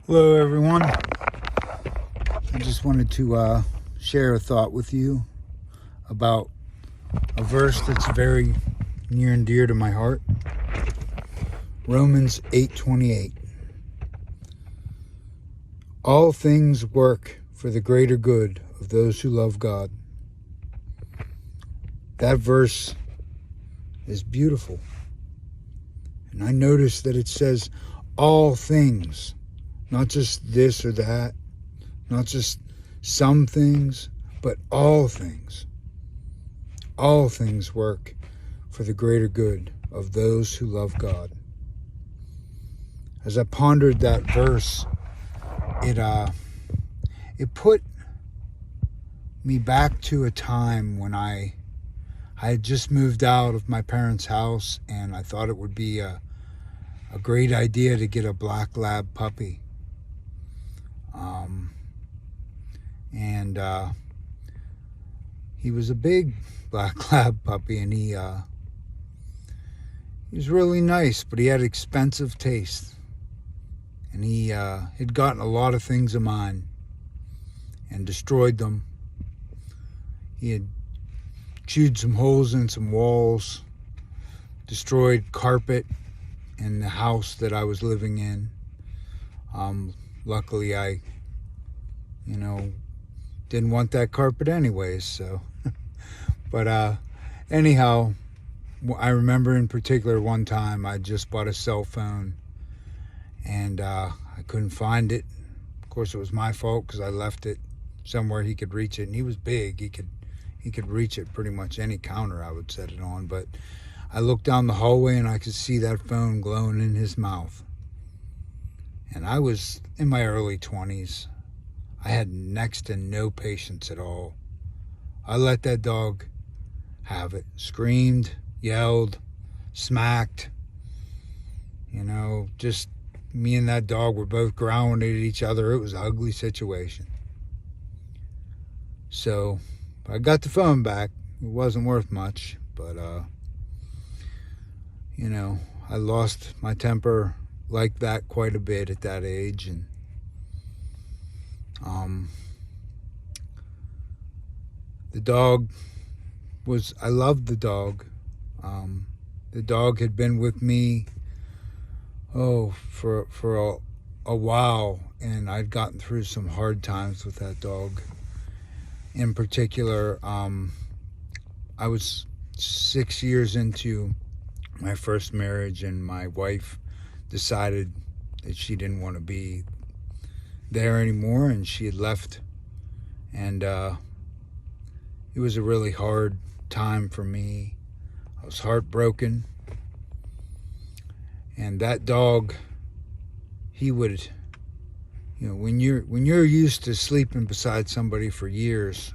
Hello, everyone. I just wanted to share a thought with you about a verse that's very near and dear to my heart. Romans 8:28. All things work for the greater good of those who love God. That verse is beautiful. And I noticed that it says all things, not just this or that, not just some things, but all things. All things work for the greater good of those who love God. As I pondered that verse, it put me back to a time when I had just moved out of my parents' house, and I thought it would be a great idea to get a black lab puppy. And he was a big black lab puppy, and he was really nice, but he had expensive taste. And he had gotten a lot of things of mine and destroyed them. He had chewed some holes in some walls, destroyed carpet in the house that I was living in. Luckily, I, didn't want that carpet anyways, so. But anyhow, I remember in particular one time I just bought a cell phone, and I couldn't find it. Of course, it was my fault because I left it somewhere he could reach it, and he was big. He could reach it pretty much any counter I would set it on. But I looked down the hallway and I could see that phone glowing in his mouth. And I was in my early 20s. I had next to no patience at all. I let that dog have it. Screamed, yelled, smacked. Just me and that dog were both growling at each other. It was an ugly situation. So I got the phone back. It wasn't worth much, but I lost my temper like that quite a bit at that age, and the dog I loved the dog. The dog had been with me for a while, and I'd gotten through some hard times with that dog. In particular, I was 6 years into my first marriage, and my wife decided that she didn't want to be there anymore, and she had left. And it was a really hard time for me. I was heartbroken. And that dog, he would, when you're used to sleeping beside somebody for years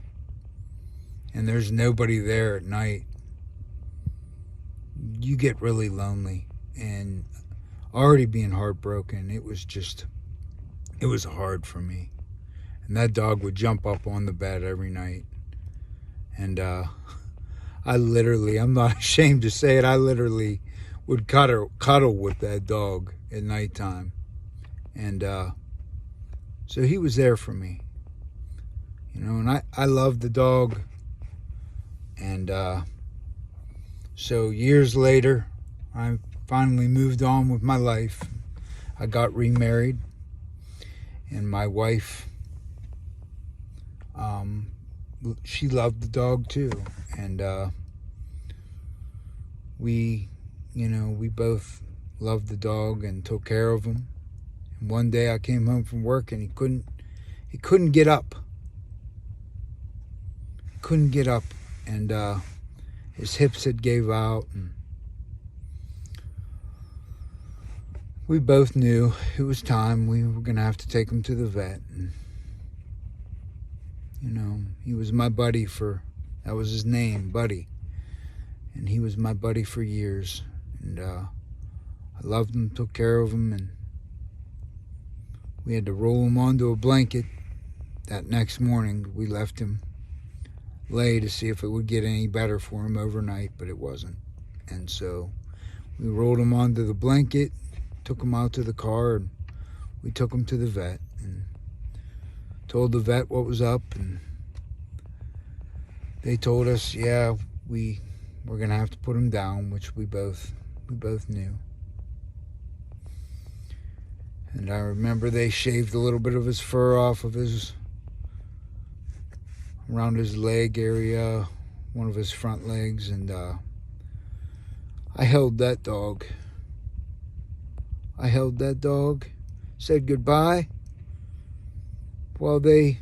and there's nobody there at night, you get really lonely. And already being heartbroken, it was hard for me. And that dog would jump up on the bed every night. And I'm not ashamed to say it, I literally would cuddle with that dog at nighttime. And so he was there for me. And I loved the dog. And so years later, I finally moved on with my life. I got remarried. And my wife, she loved the dog too. And we both loved the dog and took care of him. And one day I came home from work and he couldn't get up. Couldn't get up, and his hips had gave out, and we both knew it was time. We were gonna have to take him to the vet. And he was my buddy that was his name, Buddy. And he was my buddy for years. And I loved him, took care of him, and we had to roll him onto a blanket. That next morning, we left him lay to see if it would get any better for him overnight, but it wasn't. And so we rolled him onto the blanket, took him out to the car, and we took him to the vet and told the vet what was up, and they told us, yeah, we're gonna have to put him down, which we both knew. And I remember they shaved a little bit of his fur off of around his leg area, one of his front legs, and I held that dog. Said goodbye while they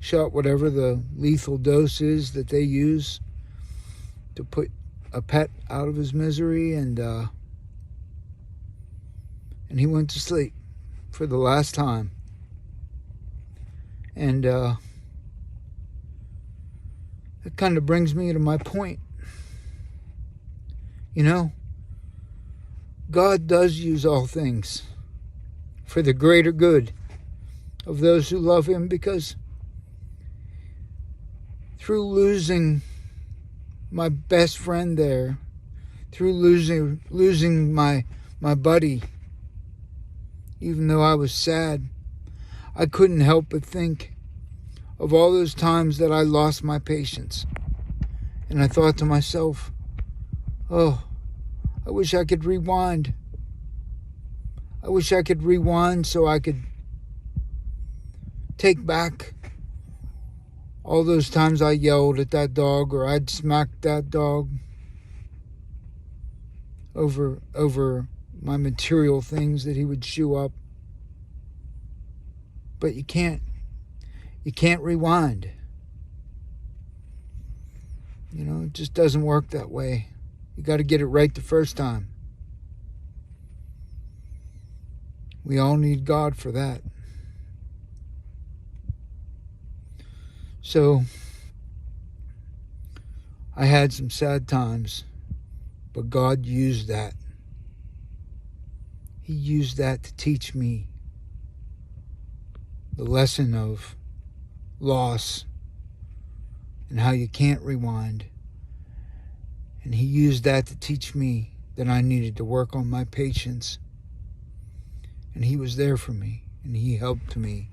shot whatever the lethal dose is that they use to put a pet out of his misery, and he went to sleep for the last time. And it kind of brings me to my point. You know, God does use all things for the greater good of those who love him, because through losing my best friend there, through losing my buddy, even though I was sad, I couldn't help but think of all those times that I lost my patience. And I thought to myself, oh, I wish I could rewind. I wish I could rewind so I could take back all those times I yelled at that dog, or I'd smacked that dog over my material things that he would chew up. But you can't rewind. You know, it just doesn't work that way. You got to get it right the first time. We all need God for that. So, I had some sad times, but God used that. He used that to teach me the lesson of loss and how you can't rewind. And he used that to teach me that I needed to work on my patience. And he was there for me, and he helped me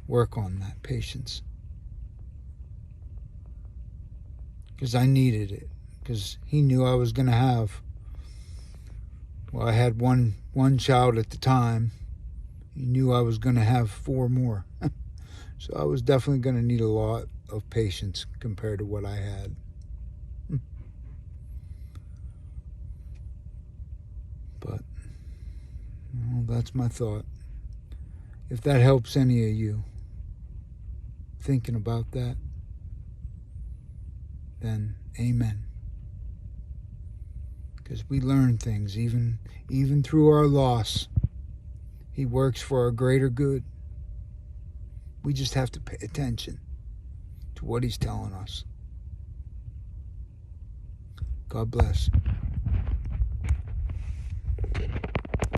work on that patience. Because I needed it. Because he knew I was going to have, well, I had one child at the time. He knew I was going to have 4 more. So I was definitely going to need a lot of patience compared to what I had. But, well, that's my thought. If that helps any of you thinking about that, then amen. Because we learn things even through our loss. He works for our greater good. We just have to pay attention to what he's telling us. God bless.